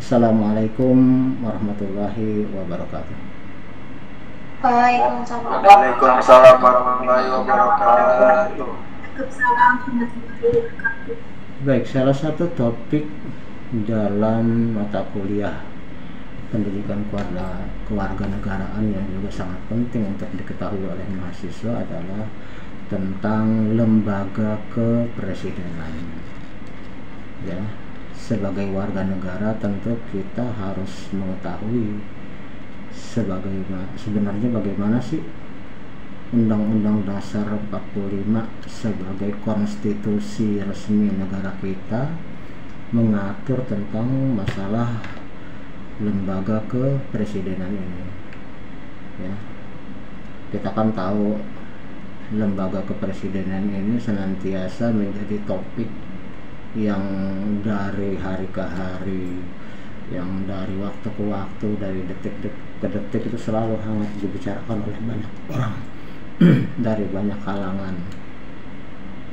Assalamualaikum warahmatullahi wabarakatuh. Waalaikumsalam. Waalaikumsalam warahmatullahi wabarakatuh. Waalaikumsalam warahmatullahi wabarakatuh. Baik, salah satu topik dalam mata kuliah pendidikan kewarganegaraan yang juga sangat penting untuk diketahui oleh mahasiswa adalah tentang lembaga kepresidenan. Ya, sebagai warga negara tentu kita harus mengetahui sebenarnya bagaimana sih Undang-Undang Dasar 45 sebagai konstitusi resmi negara kita mengatur tentang masalah lembaga kepresidenan ini. Ya, kita kan tahu lembaga kepresidenan ini senantiasa menjadi topik yang dari hari ke hari, yang dari waktu ke waktu, dari detik ke detik itu selalu hangat dibicarakan oleh banyak orang dari banyak kalangan,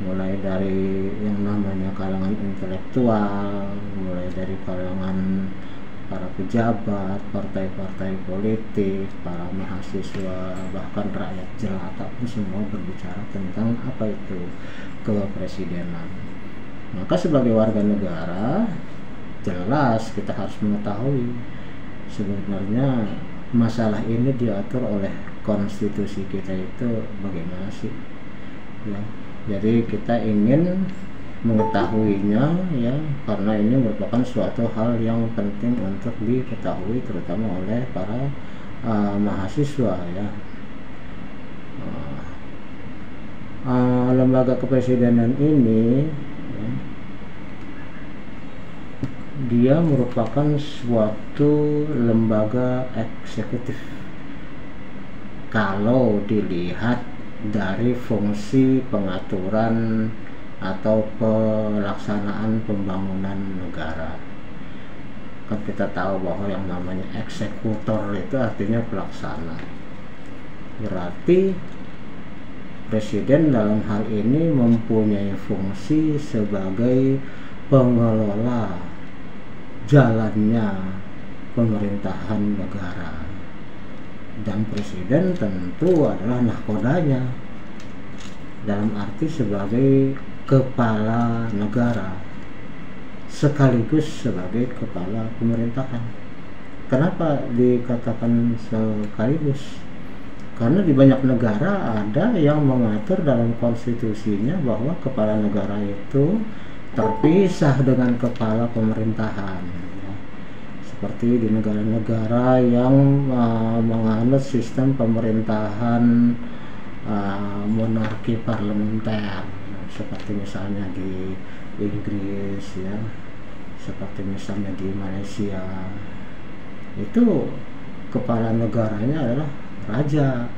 mulai dari yang namanya kalangan intelektual, mulai dari kalangan para pejabat, partai-partai politik, para mahasiswa, bahkan rakyat jelata pun semua berbicara tentang apa itu kepresidenan. Maka sebagai warga negara jelas kita harus mengetahui sebenarnya masalah ini diatur oleh konstitusi kita itu bagaimana sih, ya. Jadi kita ingin mengetahuinya, ya, karena ini merupakan suatu hal yang penting untuk diketahui terutama oleh para mahasiswa, ya. Lembaga kepresidenan ini, ya, dia merupakan suatu lembaga eksekutif kalau dilihat dari fungsi pengaturan atau pelaksanaan pembangunan negara. Kan kita tahu bahwa yang namanya eksekutor itu artinya pelaksana. Berarti presiden dalam hal ini mempunyai fungsi sebagai pengelola jalannya pemerintahan negara, dan presiden tentu adalah nahkodanya dalam arti sebagai kepala negara sekaligus sebagai kepala pemerintahan. Kenapa dikatakan sekaligus? Karena di banyak negara ada yang mengatur dalam konstitusinya bahwa kepala negara itu terpisah dengan kepala pemerintahan, ya. Seperti di negara-negara yang menganut sistem pemerintahan monarki parlementer, seperti misalnya di Inggris, ya, seperti misalnya di Malaysia. Itu kepala negaranya adalah raja.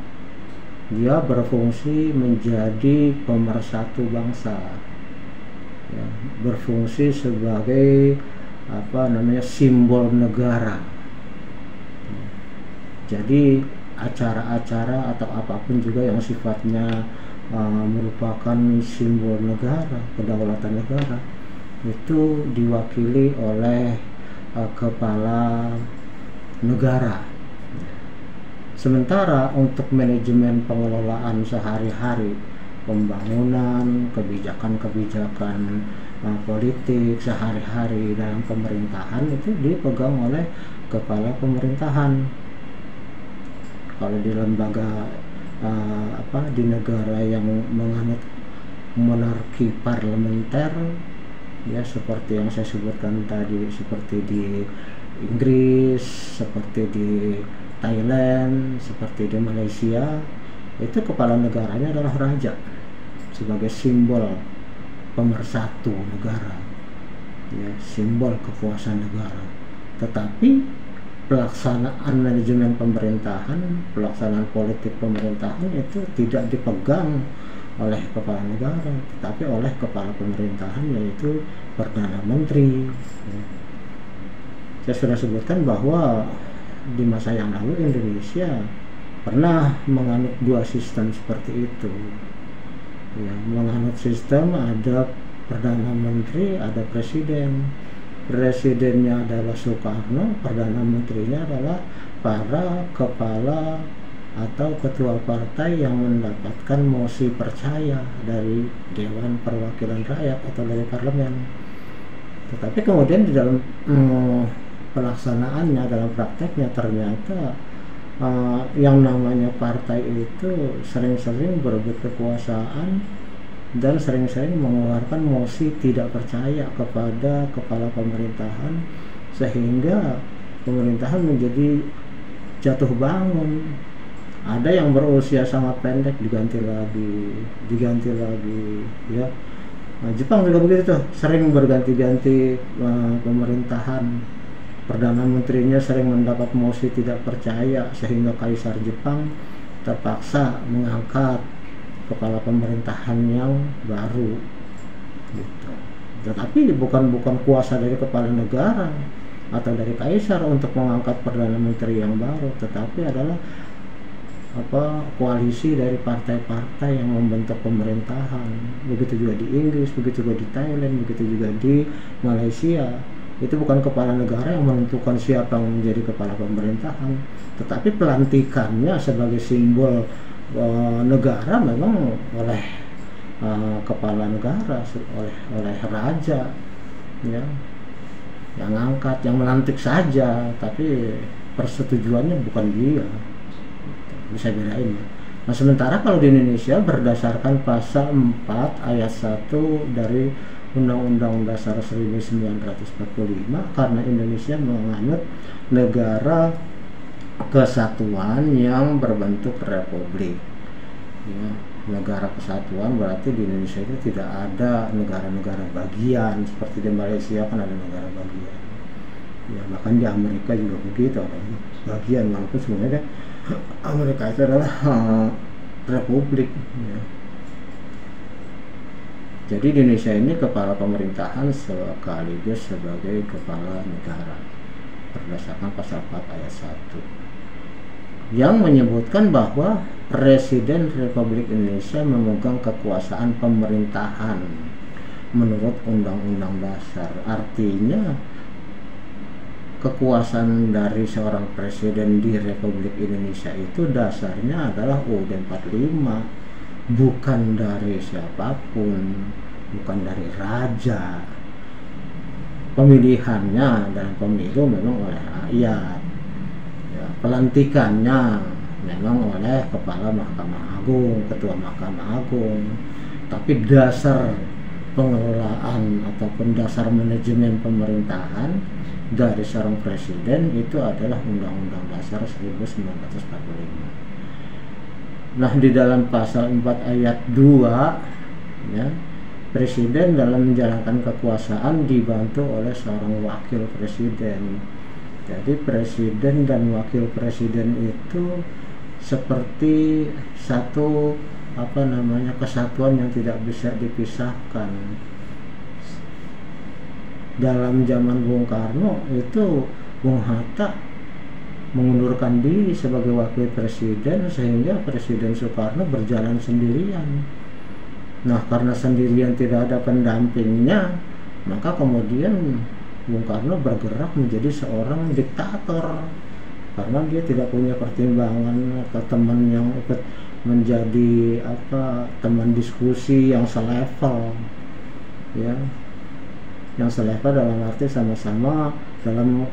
Dia berfungsi menjadi pemersatu bangsa, ya, berfungsi sebagai simbol negara. Jadi acara-acara atau apapun juga yang sifatnya merupakan simbol negara, kedaulatan negara, itu diwakili oleh kepala negara. Sementara untuk manajemen pengelolaan sehari-hari, pembangunan, kebijakan-kebijakan politik sehari-hari dalam pemerintahan itu dipegang oleh kepala pemerintahan. Kalau di lembaga di negara yang menganut monarki parlementer, ya, seperti yang saya sebutkan tadi, seperti di Inggris, seperti di Thailand, seperti di Malaysia, itu kepala negaranya adalah raja sebagai simbol pemersatu negara, ya, simbol kekuasaan negara. Tetapi pelaksanaan manajemen pemerintahan, pelaksanaan politik pemerintahan itu tidak dipegang oleh kepala negara, tetapi oleh kepala pemerintahan, yaitu Perdana Menteri. Saya sudah sebutkan bahwa di masa yang lalu Indonesia pernah menganut dua sistem seperti itu, ya, menganut sistem ada Perdana Menteri, ada Presiden. presidennya adalah Soekarno, perdana menterinya adalah para kepala atau ketua partai yang mendapatkan mosi percaya dari Dewan Perwakilan Rakyat atau dari parlemen. Tetapi kemudian di dalam pelaksanaannya, dalam prakteknya ternyata yang namanya partai itu sering-sering berebut kekuasaan dan sering-sering mengeluarkan mosi tidak percaya kepada kepala pemerintahan, sehingga pemerintahan menjadi jatuh bangun. Ada yang berusia sangat pendek diganti lagi ya. Jepang juga begitu tuh, sering berganti-ganti pemerintahan. Perdana menterinya sering mendapat mosi tidak percaya sehingga Kaisar Jepang terpaksa mengangkat kepala pemerintahan yang baru gitu. Tetapi bukan kuasa dari kepala negara atau dari kaisar untuk mengangkat perdana menteri yang baru, tetapi adalah koalisi dari partai-partai yang membentuk pemerintahan. Begitu juga di Inggris, begitu juga di Thailand, begitu juga di Malaysia. Itu bukan kepala negara yang menentukan siapa yang menjadi kepala pemerintahan, tetapi pelantikannya sebagai simbol negara memang oleh kepala negara, oleh raja ya, yang angkat, yang melantik saja, tapi persetujuannya bukan dia. Bisa bedain ya. Nah, sementara kalau di Indonesia berdasarkan pasal 4 ayat 1 dari Undang-Undang Dasar 1945, karena Indonesia menganut negara kesatuan yang berbentuk republik ya, negara kesatuan berarti di Indonesia itu tidak ada negara-negara bagian seperti di Malaysia kan ada negara bagian ya, bahkan di Amerika juga begitu, ada bagian, walaupun sebenarnya Amerika itu adalah republik ya. Jadi di Indonesia ini kepala pemerintahan sekaligus sebagai kepala negara berdasarkan pasal 4 ayat 1 yang menyebutkan bahwa Presiden Republik Indonesia memegang kekuasaan pemerintahan menurut Undang-Undang Dasar. Artinya kekuasaan dari seorang presiden di Republik Indonesia itu dasarnya adalah UUD 45, bukan dari siapapun, bukan dari raja. Pemilihannya dalam pemilu memang oleh rakyat ya, pelantikannya memang oleh Kepala Mahkamah Agung, Ketua Mahkamah Agung, tapi dasar pengelolaan ataupun dasar manajemen pemerintahan dari seorang presiden itu adalah Undang-Undang Dasar 1945. Nah, di dalam pasal 4 ayat 2 ya, presiden dalam menjalankan kekuasaan dibantu oleh seorang wakil presiden. Jadi presiden dan wakil presiden itu seperti satu kesatuan yang tidak bisa dipisahkan. Dalam zaman Bung Karno itu Bung Hatta mengundurkan diri sebagai wakil presiden sehingga Presiden Soekarno berjalan sendirian. Nah, karena sendirian tidak ada pendampingnya, maka kemudian Bung Karno bergerak menjadi seorang diktator karena dia tidak punya pertimbangan atau teman yang ikut menjadi teman diskusi yang selevel ya, yang selevel dalam arti sama-sama dalam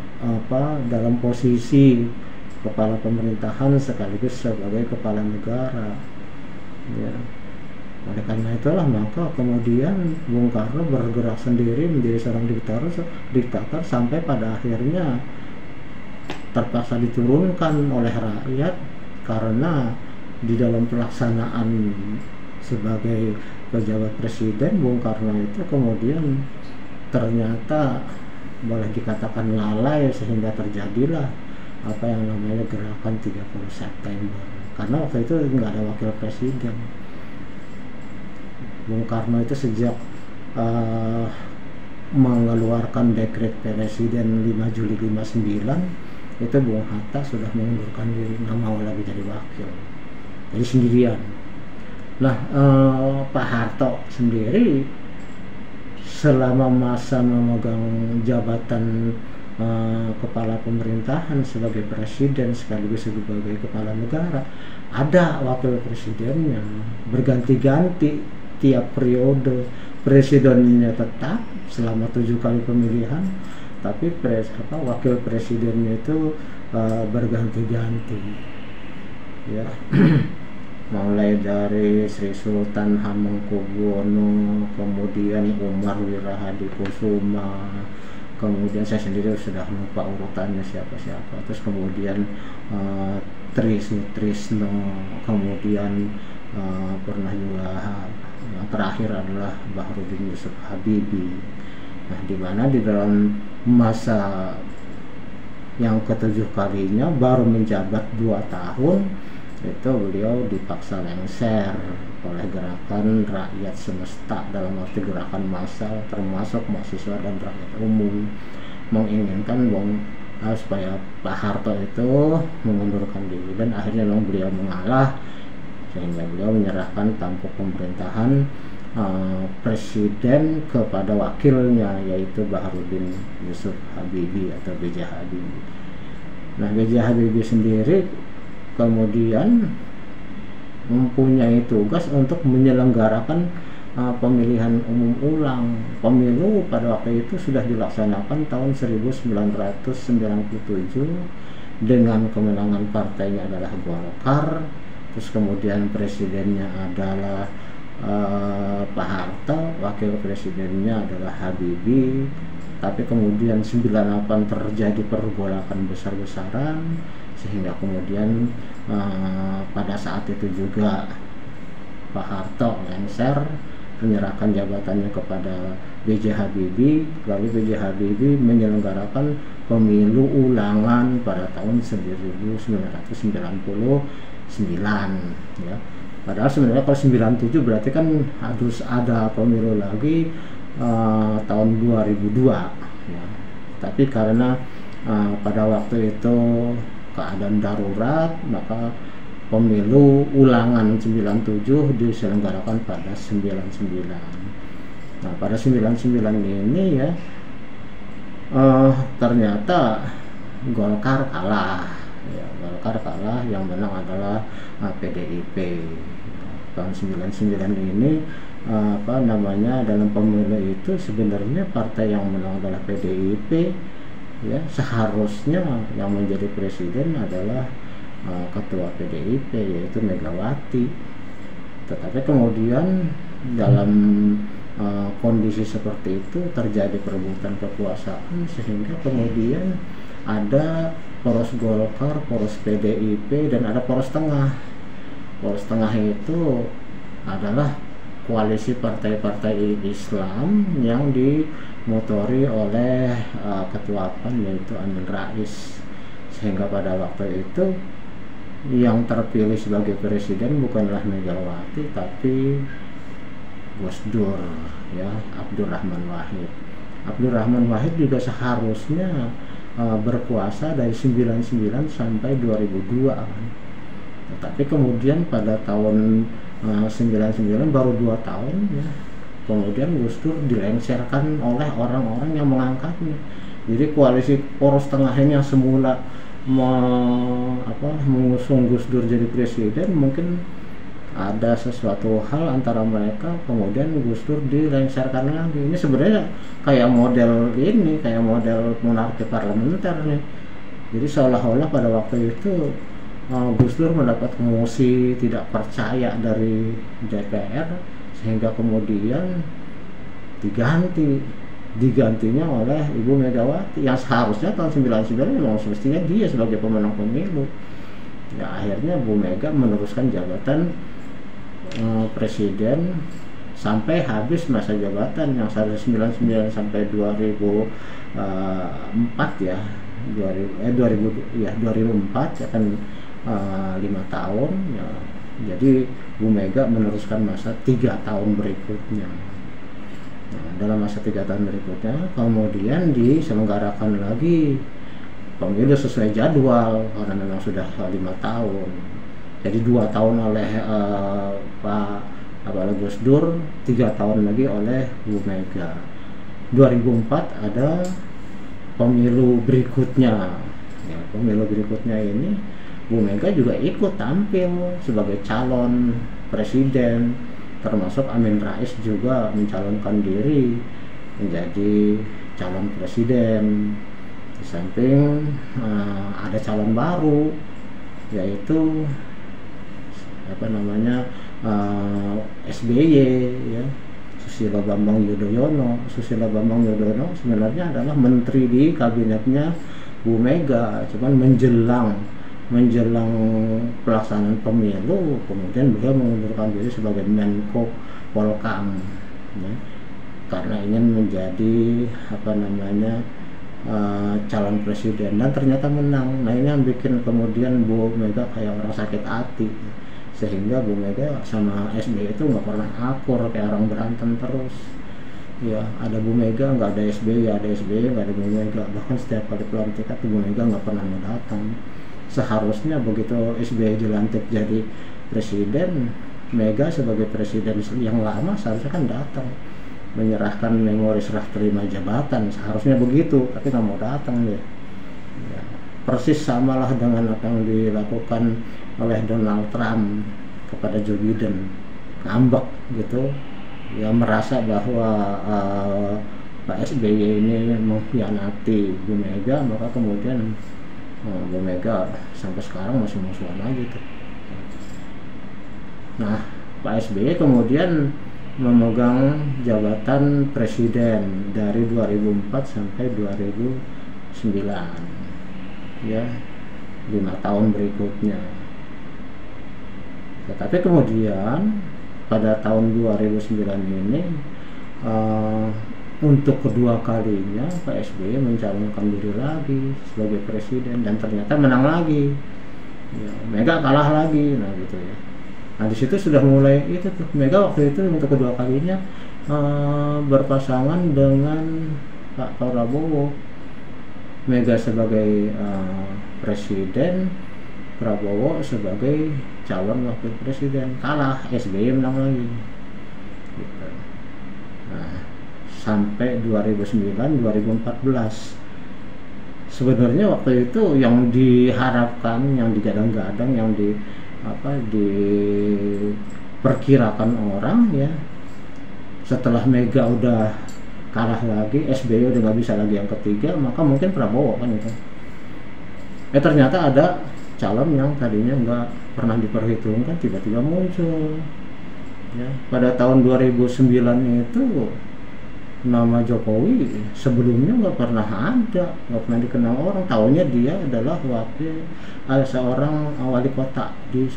posisi kepala pemerintahan sekaligus sebagai kepala negara ya. Oleh karena itulah maka kemudian Bung Karno bergerak sendiri menjadi seorang diktator sampai pada akhirnya terpaksa diturunkan oleh rakyat karena di dalam pelaksanaan sebagai pejabat presiden Bung Karno itu kemudian ternyata boleh dikatakan lalai sehingga terjadilah apa yang namanya gerakan 30 September karena waktu itu nggak ada wakil presiden. Bung Karno itu sejak mengeluarkan dekret presiden 5 Juli 59 itu Bung Hatta sudah mengundurkan diri, nggak mau lagi jadi wakil, jadi sendirian. Nah, Pak Harto sendiri selama masa memegang jabatan kepala pemerintahan sebagai presiden sekaligus sebagai kepala negara, ada wakil presidennya berganti-ganti tiap periode. Presidennya tetap selama 7 kali pemilihan, tapi wakil presidennya itu berganti-ganti ya. Mulai dari Sri Sultan Hamengkubuwono, kemudian Umar Wirahadikusuma, kemudian saya sendiri sudah lupa urutannya siapa-siapa, terus kemudian Tri Sutrisno, kemudian pernah juga yang terakhir adalah Bahrudin Yusuf Habibie. Nah, di mana di dalam masa yang ke-7 kalinya baru menjabat 2 tahun itu beliau dipaksa lengser oleh gerakan rakyat semesta, dalam arti gerakan massal termasuk mahasiswa dan rakyat umum, menginginkan supaya Pak Harto itu mengundurkan diri, dan akhirnya beliau mengalah sehingga beliau menyerahkan tampuk pemerintahan presiden kepada wakilnya, yaitu Bahrudin Yusuf Habibie atau B.J. Habibie. Nah, B.J. Habibie sendiri kemudian mempunyai tugas untuk menyelenggarakan pemilihan umum ulang. Pemilu pada waktu itu sudah dilaksanakan tahun 1997 dengan kemenangan partainya adalah Golkar. Terus kemudian presidennya adalah Pak Harto, wakil presidennya adalah Habibie. Tapi kemudian 98 terjadi pergolakan besar-besaran, sehingga kemudian pada saat itu juga Pak Harto lengser, menyerahkan jabatannya kepada B.J. Habibie. Lalu B.J. Habibie menyelenggarakan pemilu ulangan pada tahun 1999 ya. Padahal sebenarnya kalau 97 berarti kan harus ada pemilu lagi tahun 2002 ya. Tapi karena pada waktu itu keadaan darurat, maka pemilu ulangan 97 diselenggarakan pada 99. Nah, pada 99 ini ya ternyata Golkar kalah ya. Golkar kalah, yang menang adalah PDIP. Tahun 99 ini dalam pemilu itu sebenarnya partai yang menang adalah PDIP ya. Seharusnya yang menjadi presiden adalah ketua PDIP, yaitu Megawati. Tetapi kemudian dalam kondisi seperti itu terjadi perebutan kekuasaan, sehingga kemudian ada poros Golkar, poros PDIP, dan ada poros tengah. Poros tengah itu adalah koalisi partai-partai Islam yang dimotori oleh ketua PAN, yaitu Amin Rais. Sehingga pada waktu itu yang terpilih sebagai presiden bukanlah Megawati, tapi Gus Dur ya, Abdurrahman Wahid. Abdurrahman Wahid juga seharusnya berkuasa dari 99 sampai 2002 tetapi kemudian pada tahun 99 baru 2 tahun ya, kemudian Gus Dur dilengserkan oleh orang-orang yang mengangkatnya. Jadi koalisi poros tengah ini yang semula mengusung Gus Dur jadi presiden, mungkin ada sesuatu hal antara mereka, kemudian Gus Dur dilengserkan lagi. Ini sebenarnya kayak model monarki parlementer nih. Jadi seolah-olah pada waktu itu Gus Dur mendapat mosi tidak percaya dari DPR, sehingga kemudian digantinya oleh Ibu Megawati yang seharusnya tahun 99 memang semestinya dia sebagai pemenang pemilu. Ya, akhirnya Bu Mega meneruskan jabatan presiden sampai habis masa jabatan yang 1999 sampai 2004 ya. 2004 akan 5 tahun ya. Jadi Bu Mega meneruskan masa 3 tahun berikutnya. Nah, dalam masa 3 tahun berikutnya kemudian diselenggarakan lagi pemilu sesuai jadwal karena memang sudah 5 tahun. Jadi 2 tahun oleh Pak Gus Dur, 3 tahun lagi oleh Bu Mega. 2004 ada pemilu berikutnya. Ya, pemilu berikutnya ini Bu Mega juga ikut tampil sebagai calon presiden, termasuk Amin Rais juga mencalonkan diri menjadi calon presiden. Di samping ada calon baru, yaitu SBY, ya, Susilo Bambang Yudhoyono. Susilo Bambang Yudhoyono sebenarnya adalah menteri di kabinetnya Bu Mega, cuman menjelang pelaksanaan pemilu kemudian beliau mengundurkan diri sebagai Menko Polkam, ya, karena ingin menjadi calon presiden, dan ternyata menang. Nah, ini yang bikin kemudian Bu Mega kayak orang sakit hati, sehingga Bu Mega sama SBY itu nggak pernah akur, kayak orang berantem terus. Ya, ada Bu Mega, nggak ada SBY, ada SBY, nggak ada Bu Mega. Bahkan setiap kali pelantikan Bu Mega nggak pernah mau datang. Seharusnya begitu SBY dilantik jadi presiden, Mega sebagai presiden yang lama seharusnya kan datang, menyerahkan memori serah terima jabatan, seharusnya begitu, tapi nggak mau datang dia. Ya, persis samalah dengan apa yang dilakukan oleh Donald Trump kepada Joe Biden, ngambek gitu. Ya, merasa bahwa Pak SBY ini mengkhianati Bu Mega, maka kemudian Bu Mega sampai sekarang masih musuhan aja tuh. Nah, Pak SBY kemudian memegang jabatan presiden dari 2004 sampai 2009, ya, 5 tahun berikutnya. Tetapi kemudian pada tahun 2009 ini untuk kedua kalinya Pak SBY mencalonkan diri lagi sebagai presiden, dan ternyata menang lagi. Ya, Mega kalah lagi, nah gitu ya. Nah, di situ sudah mulai itu tuh, Mega waktu itu untuk kedua kalinya berpasangan dengan Pak Prabowo. Mega sebagai presiden, Prabowo sebagai calon wakil presiden. Kalah, SBY menang lagi gitu. Nah, sampai 2009-2014 sebenarnya waktu itu yang diharapkan, yang digadang-gadang, yang diperkirakan orang, ya, setelah Mega udah kalah lagi, SBY udah nggak bisa lagi yang ketiga, maka mungkin Prabowo kan itu. Ternyata ada calon yang tadinya nggak pernah diperhitungkan tiba-tiba muncul, ya. Pada tahun 2009 itu nama Jokowi sebelumnya nggak pernah ada, nggak pernah dikenal orang. Taunya dia adalah seorang wali kota di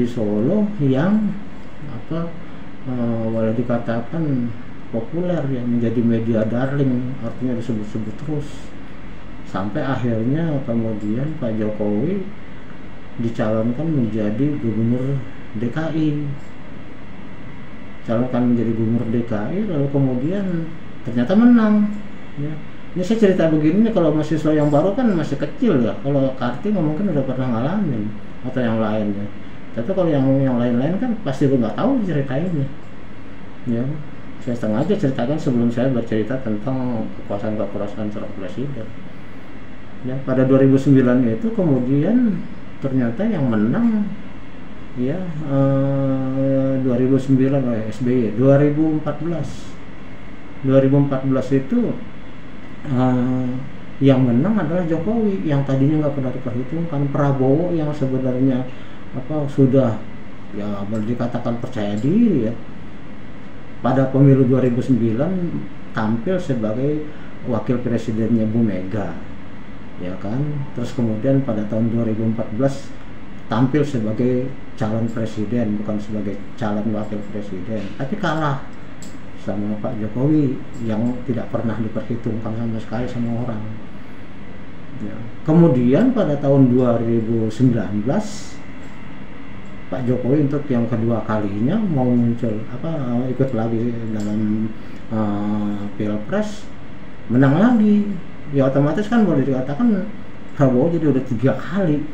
Solo, yang boleh dikatakan populer, ya, menjadi media darling, artinya disebut-sebut terus, sampai akhirnya kemudian Pak Jokowi dicalonkan menjadi gubernur DKI, lalu kemudian ternyata menang, ya. Ini saya cerita begini nih, kalau mahasiswa yang baru kan masih kecil, ya. Kalau Karti mungkin udah pernah ngalamin atau yang lainnya, tapi kalau yang lain-lain kan pasti gue nggak tahu ceritainnya, ya. Saya sengaja ceritakan sebelum saya bercerita tentang kekuasaan seorang presiden, ya. Pada 2009 itu kemudian ternyata yang menang, ya, 2009 oleh SBY. 2014 itu yang menang adalah Jokowi, yang tadinya nggak pernah diperhitungkan. Prabowo yang sebenarnya sudah, ya, boleh dikatakan percaya diri, ya, pada pemilu 2009 tampil sebagai wakil presidennya Bu Mega, ya kan. Terus kemudian pada tahun 2014 tampil sebagai calon presiden, bukan sebagai calon wakil presiden, tapi kalah sama Pak Jokowi yang tidak pernah diperhitungkan sama sekali sama orang, ya. Kemudian pada tahun 2019 Pak Jokowi untuk yang kedua kalinya mau muncul ikut lagi dalam Pilpres, menang lagi, ya. Otomatis kan boleh dikatakan Prabowo jadi udah 3 kali,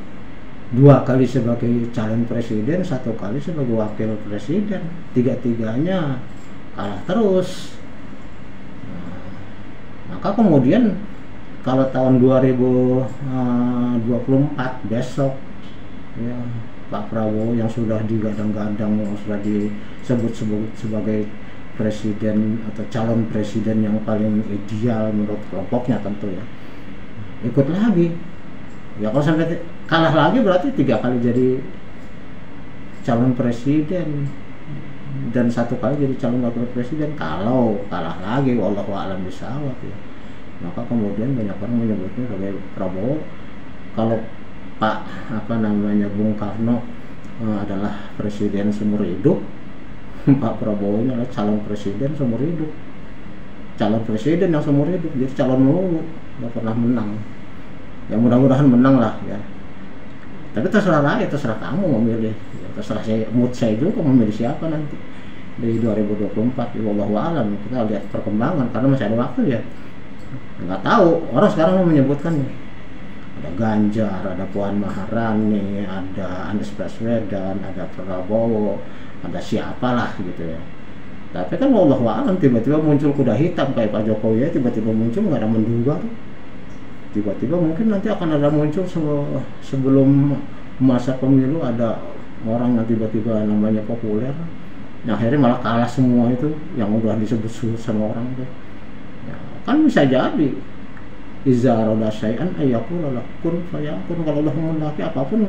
2 kali sebagai calon presiden, 1 kali sebagai wakil presiden, 3-tiganya kalah terus, Maka kemudian kalau tahun 2024 besok ya, Pak Prabowo yang sudah digadang-gadang, yang sudah disebut-sebut sebagai presiden atau calon presiden yang paling ideal menurut kelompoknya tentu ya, ikut lagi ya. Kalau sampai kalah lagi berarti 3 kali jadi calon presiden dan 1 kali jadi calon wakil presiden. Kalau kalah lagi, wallahu a'lam bishawab ya, maka kemudian banyak orang menyebutnya sebagai Prabowo. Kalau Pak Bung Karno adalah presiden seumur hidup, Pak Prabowo ini adalah calon presiden seumur hidup, calon presiden yang seumur hidup, jadi calon mulu, nggak pernah menang. Ya mudah-mudahan menang lah ya. Tapi terserah rakyat, terserah kamu memilih ya, terserah saya, mood saya juga memilih siapa nanti di 2024 ya, wallahu a'lam. Kita lihat perkembangan karena masih ada waktu ya. Nggak tahu, orang sekarang mau menyebutkan nih, ada Ganjar, ada Puan Maharani, ada Anies Baswedan, ada Prabowo, ada siapalah gitu ya. Tapi kan wallahu a'lam, tiba-tiba muncul kuda hitam kayak Pak Jokowi ya, tiba-tiba muncul, nggak ada menduga tuh. Tiba-tiba mungkin nanti akan ada muncul sebelum masa pemilu, ada orang yang tiba-tiba namanya populer, yang akhirnya malah kalah semua itu yang udah disebut sama orang itu ya, kan bisa jadi iza arada syai'an ayyaqula kun fayakun. Kalau Allah menghendaki apapun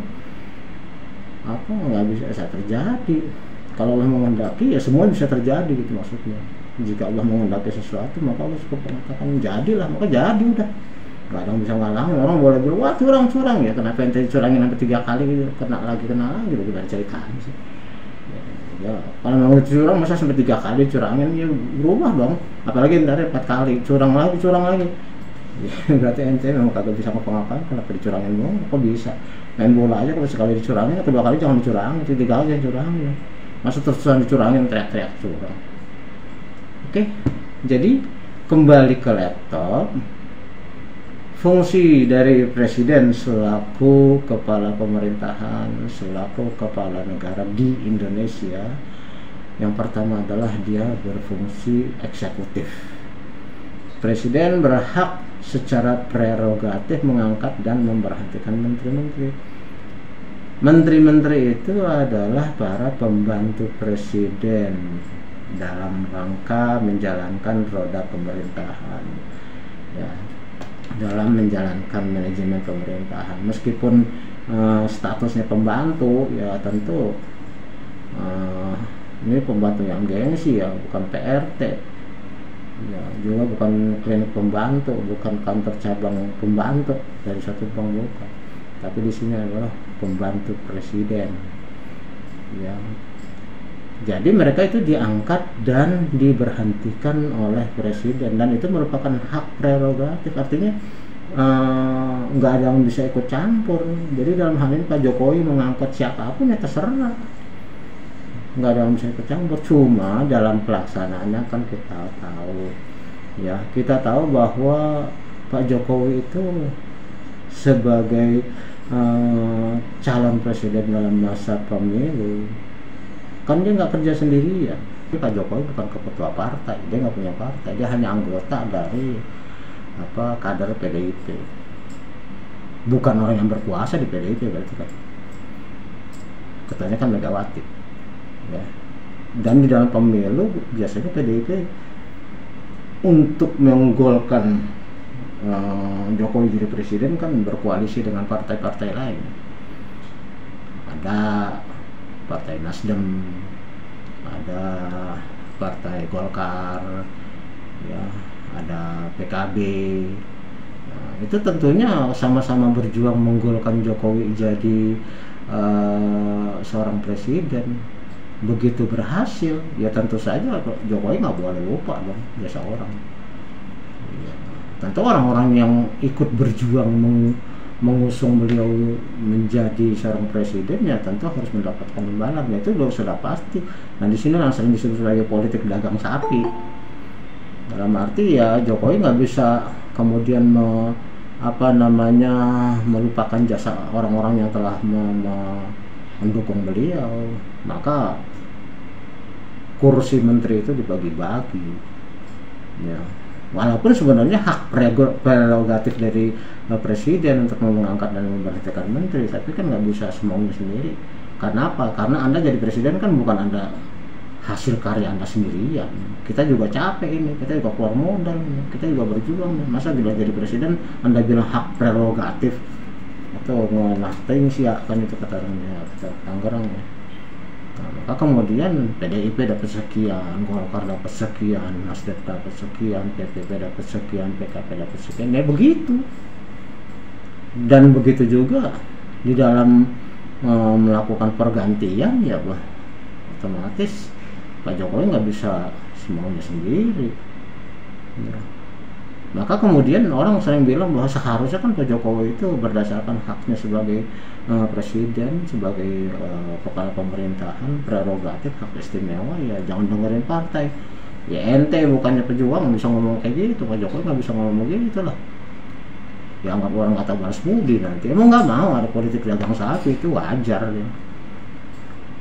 apa nggak bisa terjadi. Kalau Allah menghendaki ya semua bisa terjadi gitu maksudnya. Jika Allah menghendaki sesuatu maka Allah cukup mengatakan jadilah, maka jadi udah. Gak ada yang bisa ngalangin. Orang boleh bilang wah curang ya, kenapa ente curangin sampai 3 kali gitu, kena lagi gitu, gimana ceritanya sih ya, kalau memang curang masa sampai 3 kali curangin ya berubah dong, apalagi ntar 4 kali curang lagi ya, berarti ente memang kagak bisa ngapa-ngapain. Kenapa dicurangin dong, kok bisa main bola aja kalau sekali dicurangin, kedua kali jangan dicurangin, 3 kali jangan curangin, masa terus-terusan dicurangin teriak-teriak curang. Oke, jadi kembali ke laptop. Fungsi dari presiden selaku kepala pemerintahan, selaku kepala negara di Indonesia, yang pertama adalah dia berfungsi eksekutif. Presiden berhak secara prerogatif mengangkat dan memberhentikan menteri-menteri. Menteri-menteri itu adalah para pembantu presiden dalam rangka menjalankan roda pemerintahan ya, dalam menjalankan manajemen pemerintahan. Meskipun statusnya pembantu ya tentu ini pembantu yang gengsi ya, bukan PRT ya, juga bukan klinik pembantu, bukan kantor cabang pembantu dari satu bank, bukan. Tapi di sini adalah pembantu presiden ya. Jadi mereka itu diangkat dan diberhentikan oleh presiden, dan itu merupakan hak prerogatif. Artinya nggak ada yang bisa ikut campur. Jadi dalam hal ini Pak Jokowi mengangkat siapapun ya terserah, nggak ada yang bisa ikut campur. Cuma dalam pelaksanaannya kan kita tahu ya, kita tahu bahwa Pak Jokowi itu sebagai calon presiden dalam masa pemilu kan dia nggak kerja sendiri ya. Pak Jokowi bukan ketua partai, dia nggak punya partai, dia hanya anggota dari kader PDIP, bukan orang yang berkuasa di PDIP berarti kan. Ketuanya kan Megawati ya. Dan di dalam pemilu biasanya PDIP untuk menggolkan Jokowi jadi presiden kan berkoalisi dengan partai-partai lain. Ada Partai Nasdem, ada Partai Golkar, ya, ada PKB. Nah, itu tentunya sama-sama berjuang menggolkan Jokowi jadi seorang presiden. Begitu berhasil, ya tentu saja Jokowi nggak boleh lupa dong jasa orang. Ya, tentu orang-orang yang ikut berjuang mengusung beliau menjadi seorang presiden ya tentu harus mendapatkan imbalan, itu sudah pasti. Nah di sini langsung disebut sebagai politik dagang sapi. Dalam arti ya Jokowi nggak bisa kemudian melupakan jasa orang-orang yang telah mendukung beliau, maka kursi menteri itu dibagi-bagi ya. Walaupun sebenarnya hak prerogatif dari presiden untuk mengangkat dan memberhentikan menteri, tapi kan nggak bisa semaunya sendiri. Karena apa? Karena Anda jadi presiden kan bukan Anda hasil karya Anda sendirian. Kita juga capek ini, kita juga keluar modal, kita juga berjuang. Masa bila jadi presiden Anda bilang hak prerogatif atau nothing sih ya, kan itu kata Tangerang ya. Nah, maka kemudian PDIP dapat sekian, Golkar dapat sekian, Nasdem dapat sekian, PPP dapat sekian, PKP dapat sekian, ya begitu. Dan begitu juga di dalam melakukan pergantian ya otomatis Pak Jokowi nggak bisa semaunya sendiri ya. Maka kemudian orang sering bilang bahwa seharusnya kan Pak Jokowi itu berdasarkan haknya sebagai presiden, sebagai kepala pemerintahan, prerogatif, hak istimewa, ya jangan dengerin partai. Ya ente bukannya pejuang bisa ngomong kayak gitu, Pak Jokowi nggak bisa ngomong gitu lah. Ya anggap orang kata balas budi nanti. Emang nggak mau ada politik dagang sapi, itu wajar ya.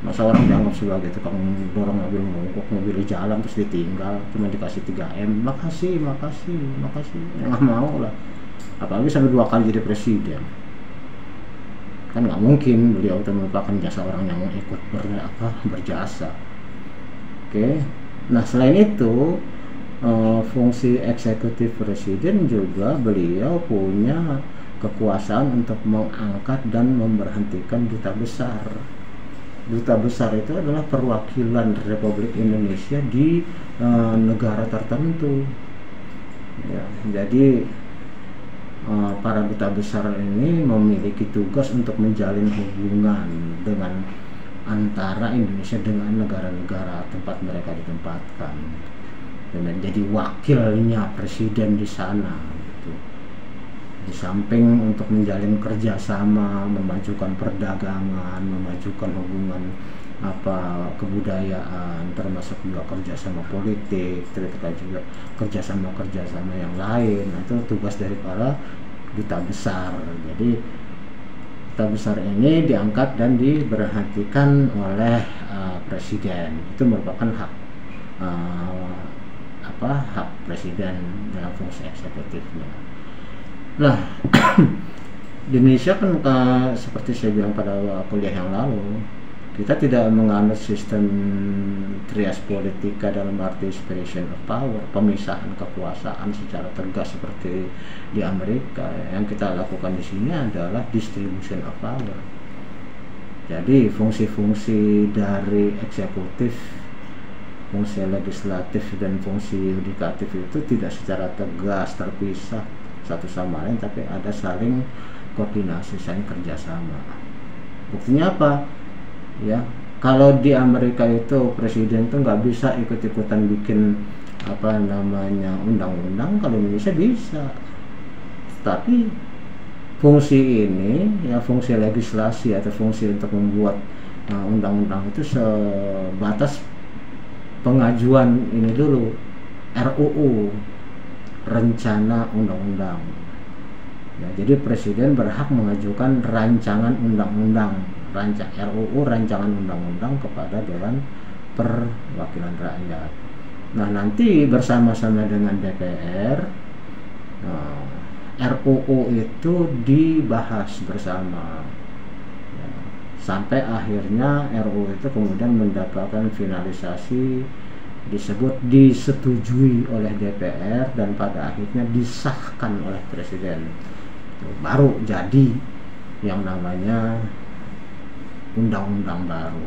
Masa orang dianggap sebagai tukang dorong mobil mogok, mobil di jalan terus ditinggal, cuma dikasih 3M, makasih, ya nggak mau lah. Apalagi sampai 2 kali jadi presiden, kan nggak mungkin beliau itu melupakan jasa orang yang ikut berjasa. Oke. Nah selain itu fungsi eksekutif presiden juga beliau punya kekuasaan untuk mengangkat dan memberhentikan duta besar. Duta besar itu adalah perwakilan Republik Indonesia di negara tertentu ya, jadi para duta besar ini memiliki tugas untuk menjalin hubungan dengan antara Indonesia dengan negara-negara tempat mereka ditempatkan, dan jadi wakilnya presiden di sana gitu. Di samping untuk menjalin kerjasama, memajukan perdagangan, memajukan hubungan kebudayaan, termasuk juga kerjasama politik, terkait juga kerjasama yang lain. Nah, itu tugas dari para duta besar. Jadi duta besar ini diangkat dan diberhentikan oleh presiden. Itu merupakan hak presiden dalam fungsi eksekutifnya. Nah, di Indonesia kan seperti saya bilang pada kuliah yang lalu, kita tidak menganut sistem trias politika dalam arti separation of power, pemisahan kekuasaan secara tegas seperti di Amerika. Yang kita lakukan di sini adalah distribution of power. Jadi fungsi-fungsi dari eksekutif, fungsi legislatif dan fungsi yudikatif itu tidak secara tegas terpisah satu sama lain, tapi ada saling koordinasi, saling kerjasama. Buktinya apa? Ya, kalau di Amerika itu presiden tuh nggak bisa ikut-ikutan bikin undang-undang, kalau Indonesia bisa. Tapi fungsi ini ya, fungsi legislasi atau fungsi untuk membuat undang-undang itu sebatas pengajuan ini dulu, RUU, rencana undang-undang ya. Jadi presiden berhak mengajukan rancangan undang-undang, RUU, rancangan undang-undang kepada Dewan Perwakilan Rakyat. Nah nanti bersama-sama dengan DPR RUU itu dibahas bersama ya, sampai akhirnya RUU itu kemudian mendapatkan finalisasi, disetujui oleh DPR, dan pada akhirnya disahkan oleh presiden. Baru jadi yang namanya undang-undang baru.